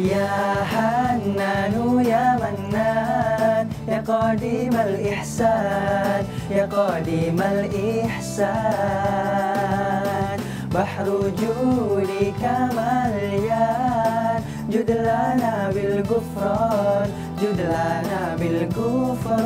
Ya Hannanu ya Mannan, ya Qadimal Ihsan, ya Qadimal Ihsan. Bahru judika malyan, judlana bil gufran, judlana bil gufran.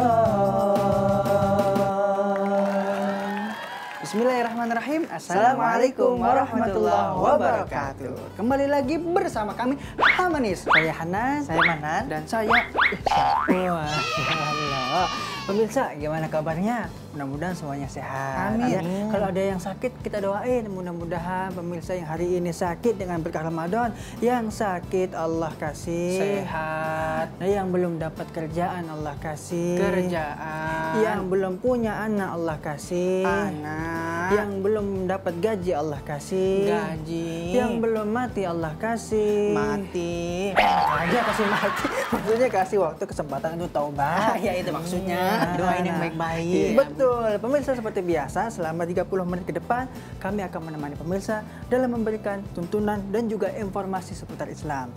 Bismillahirrahmanirrahim. Assalamualaikum warahmatullahi wabarakatuh. Kembali lagi bersama kami Hamanis. Saya Hanan, saya Manan, dan saya Ihsan. Wah, Allah. Pemirsa, gimana kabarnya? Mudah-mudahan semuanya sehat. Amin. Ya, kalau ada yang sakit, kita doain. Mudah-mudahan pemirsa yang hari ini sakit dengan berkah Ramadan, yang sakit Allah kasih sehat. Nah, yang belum dapat kerjaan Allah kasih kerjaan. Yang belum punya anak Allah kasih anak. Yang belum dapat gaji Allah kasih gaji. Yang belum mati Allah kasih mati. Aja kasih mati. Maksudnya kasih waktu kesempatan untuk taubat. Ya itu maksudnya. Doain yang baik-baik. Betul. Pemirsa, seperti biasa selama 30 menit ke depan kami akan menemani pemirsa dalam memberikan tuntunan dan juga informasi seputar Islam.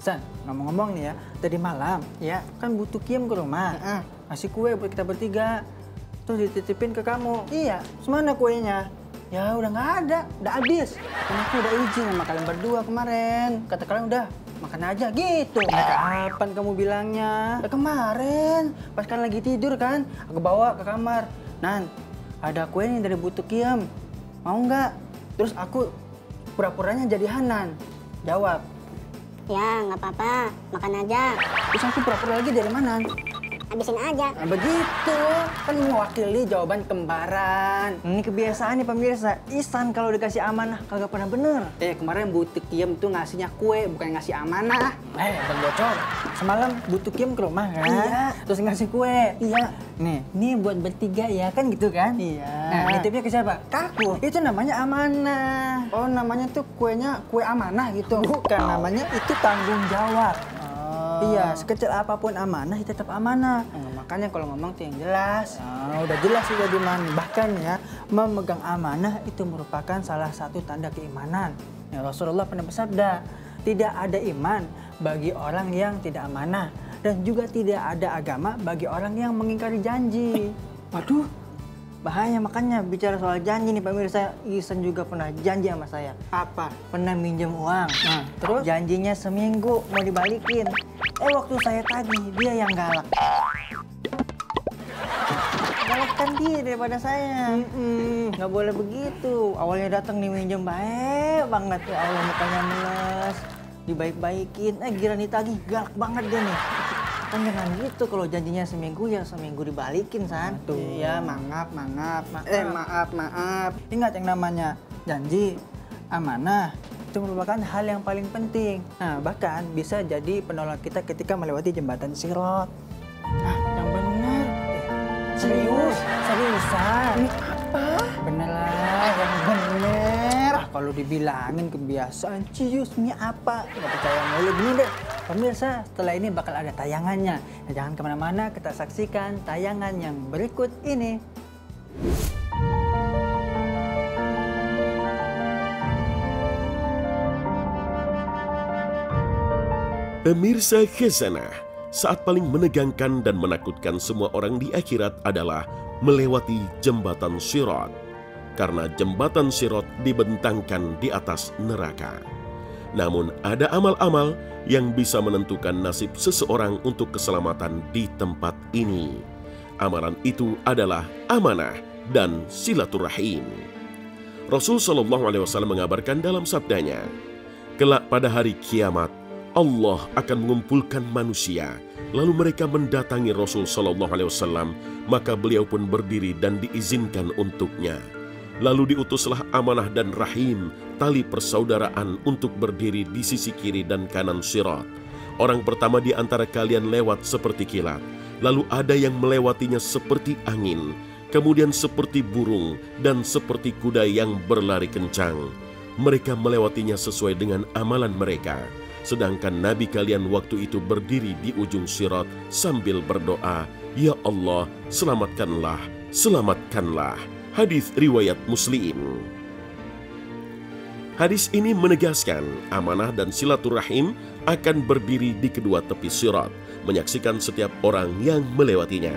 San, ngomong-ngomong nih ya, tadi malam ya kan butuh Kiem ke rumah. Ngasih kue buat kita bertiga. Terus dititipin ke kamu. Iya, semana kuenya? Ya udah nggak ada, udah habis. Kan aku udah izin sama kalian berdua kemarin. Kata kalian udah makan aja gitu. Kapan kamu bilangnya? Ya kemarin, pas kan lagi tidur kan, aku bawa ke kamar. Nan, ada kue nih dari Butuh Kiem. Mau nggak? Terus aku pura-puranya jadi Hanan. Jawab. Ya, nggak apa-apa. Makan aja. Terus aku pura-pura lagi dari mana? Habisin aja. Nah, begitu. Kan mewakili jawaban kembaran. Ini kebiasaan nih pemirsa. Ihsan kalau dikasih amanah kagak pernah bener. Kemarin Butuh Kiem tuh ngasihnya kue, bukan ngasih amanah. Bang bocor. Semalam Butuh Kiem ke rumah kan? Iya. Terus ngasih kue. Iya. Nih buat bertiga ya kan gitu kan? Iya. Nah, nitipnya ke siapa? Kaku. Itu namanya amanah. Oh, namanya tuh kuenya kue amanah gitu? Bukan, namanya itu tanggung jawab. Iya, sekecil apapun amanah, ya tetap amanah. Makanya kalau ngomong tuh yang jelas. Udah jelas sudah di mana. Bahkan ya, memegang amanah itu merupakan salah satu tanda keimanan. Ya, Rasulullah pernah bersabda, tidak ada iman bagi orang yang tidak amanah. Dan juga tidak ada agama bagi orang yang mengingkari janji. Waduh, bahaya. Makanya bicara soal janji nih pemirsa, Ihsan juga pernah janji sama saya. Apa? Pernah minjem uang. Terus janjinya seminggu mau dibalikin. Waktu saya tagih, dia yang galak. Galakkan dia daripada saya. Nggak boleh begitu. Awalnya datang nih minjem baik banget. Ya Allah, mukanya meles. Dibaik-baikin. Giliran ditagih, galak banget dia nih. Kan jangan gitu, kalau janjinya seminggu ya seminggu dibalikin, San. Iya, maaf. Ingat yang namanya janji, amanah, itu merupakan hal yang paling penting. Nah, bahkan bisa jadi penolong kita ketika melewati jembatan Sirat. Yang benar. Seriusan. Ini apa? Bener lah, yang bener. Kalau dibilangin kebiasaan, ciusnya apa? Nggak percaya mulu. Gini deh, pemirsa, setelah ini bakal ada tayangannya. Nah, jangan kemana-mana, kita saksikan tayangan yang berikut ini. Pemirsa Khazanah, saat paling menegangkan dan menakutkan semua orang di akhirat adalah melewati jembatan Sirat. Karena jembatan Sirat dibentangkan di atas neraka. Namun ada amal-amal yang bisa menentukan nasib seseorang untuk keselamatan di tempat ini. Amalan itu adalah amanah dan silaturahim. Rasul SAW mengabarkan dalam sabdanya, kelak pada hari kiamat, Allah akan mengumpulkan manusia, lalu mereka mendatangi Rasul SAW, maka beliau pun berdiri dan diizinkan untuknya. Lalu diutuslah amanah dan rahim, tali persaudaraan untuk berdiri di sisi kiri dan kanan Sirat. Orang pertama di antara kalian lewat seperti kilat, lalu ada yang melewatinya seperti angin, kemudian seperti burung dan seperti kuda yang berlari kencang. Mereka melewatinya sesuai dengan amalan mereka. Sedangkan Nabi kalian waktu itu berdiri di ujung Sirat sambil berdoa, "Ya Allah, selamatkanlah, selamatkanlah." Hadis riwayat Muslim. Hadis ini menegaskan amanah dan silaturahim akan berdiri di kedua tepi sirat, menyaksikan setiap orang yang melewatinya.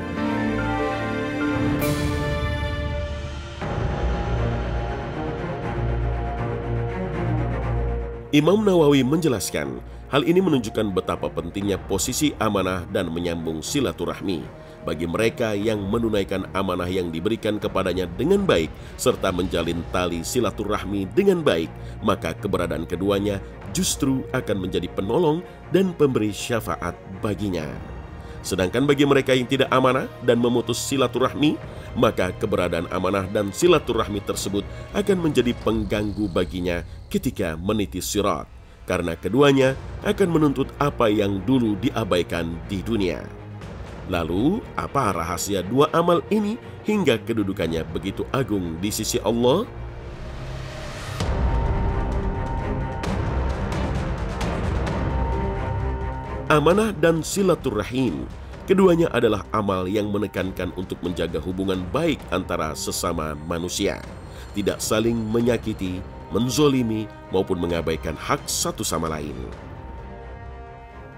Imam Nawawi menjelaskan, hal ini menunjukkan betapa pentingnya posisi amanah dan menyambung silaturahmi bagi mereka yang menunaikan amanah yang diberikan kepadanya dengan baik serta menjalin tali silaturahmi dengan baik, maka keberadaan keduanya justru akan menjadi penolong dan pemberi syafaat baginya. Sedangkan bagi mereka yang tidak amanah dan memutus silaturahmi, maka keberadaan amanah dan silaturahmi tersebut akan menjadi pengganggu baginya ketika meniti sirat, karena keduanya akan menuntut apa yang dulu diabaikan di dunia. Lalu, apa rahasia dua amal ini hingga kedudukannya begitu agung di sisi Allah? Amanah dan silaturahim, keduanya adalah amal yang menekankan untuk menjaga hubungan baik antara sesama manusia, tidak saling menyakiti, menzolimi, maupun mengabaikan hak satu sama lain.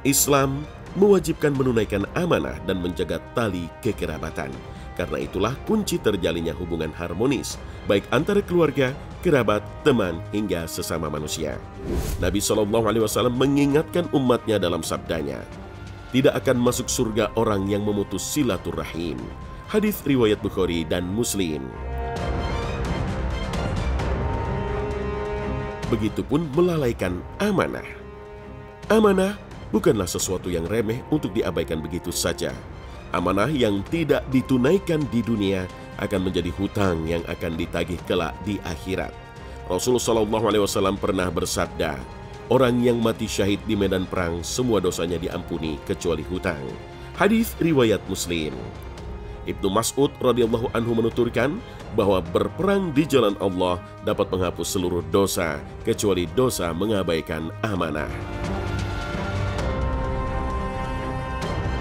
Islam mewajibkan menunaikan amanah dan menjaga tali kekerabatan. Karena itulah kunci terjalinnya hubungan harmonis, baik antara keluarga, kerabat, teman, hingga sesama manusia. Nabi SAW mengingatkan umatnya dalam sabdanya, tidak akan masuk surga orang yang memutus silaturahim. Hadis riwayat Bukhari dan Muslim. Begitupun melalaikan amanah. Amanah bukanlah sesuatu yang remeh untuk diabaikan begitu saja. Amanah yang tidak ditunaikan di dunia akan menjadi hutang yang akan ditagih kelak di akhirat. Rasulullah SAW pernah bersabda, orang yang mati syahid di medan perang semua dosanya diampuni kecuali hutang. Hadis riwayat Muslim. Ibnu Mas'ud radhiyallahu anhu menuturkan bahwa berperang di jalan Allah dapat menghapus seluruh dosa kecuali dosa mengabaikan amanah.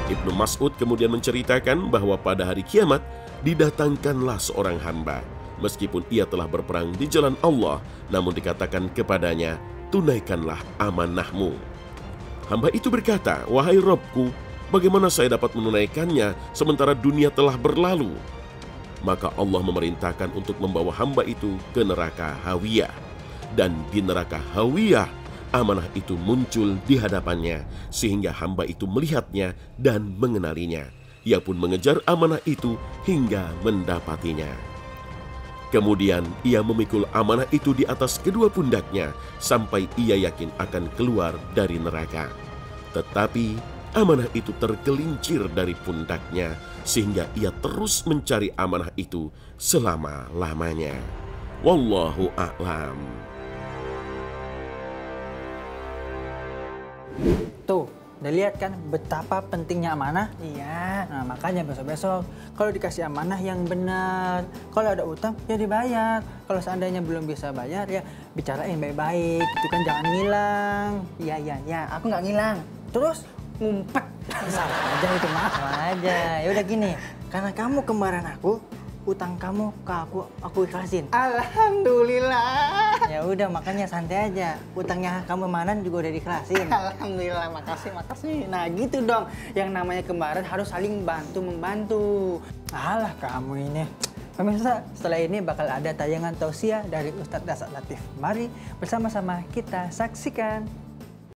Ibnu Mas'ud kemudian menceritakan bahwa pada hari kiamat didatangkanlah seorang hamba. Meskipun ia telah berperang di jalan Allah, namun dikatakan kepadanya, tunaikanlah amanahmu. Hamba itu berkata, wahai Rabbku, bagaimana saya dapat menunaikannya sementara dunia telah berlalu? Maka Allah memerintahkan untuk membawa hamba itu ke neraka Hawiyah. Dan di neraka Hawiyah, amanah itu muncul di hadapannya, sehingga hamba itu melihatnya dan mengenalinya. Ia pun mengejar amanah itu hingga mendapatinya. Kemudian ia memikul amanah itu di atas kedua pundaknya sampai ia yakin akan keluar dari neraka. Tetapi amanah itu tergelincir dari pundaknya sehingga ia terus mencari amanah itu selama-lamanya. Wallahu a'lam. Tuh, udah lihat kan betapa pentingnya amanah? Iya. Nah, makanya besok-besok kalau dikasih amanah yang benar, kalau ada utang ya dibayar. Kalau seandainya belum bisa bayar ya bicarain baik-baik. Itu kan jangan ngilang. Iya, aku nggak ngilang. Terus ngumpet. Salah aja itu mah. Salah aja. Ya udah gini, karena kamu kembaran aku, utang kamu ke aku ikhlasin. Alhamdulillah. Ya udah makanya santai aja. Utangnya kamu Manan juga udah diikhlasin. Alhamdulillah, makasih. Nah gitu dong, yang namanya kembaran harus saling bantu-membantu. Alah kamu ini. Pemirsa, setelah ini bakal ada tayangan tausiah dari Ustadz Dasar Latif. Mari bersama-sama kita saksikan.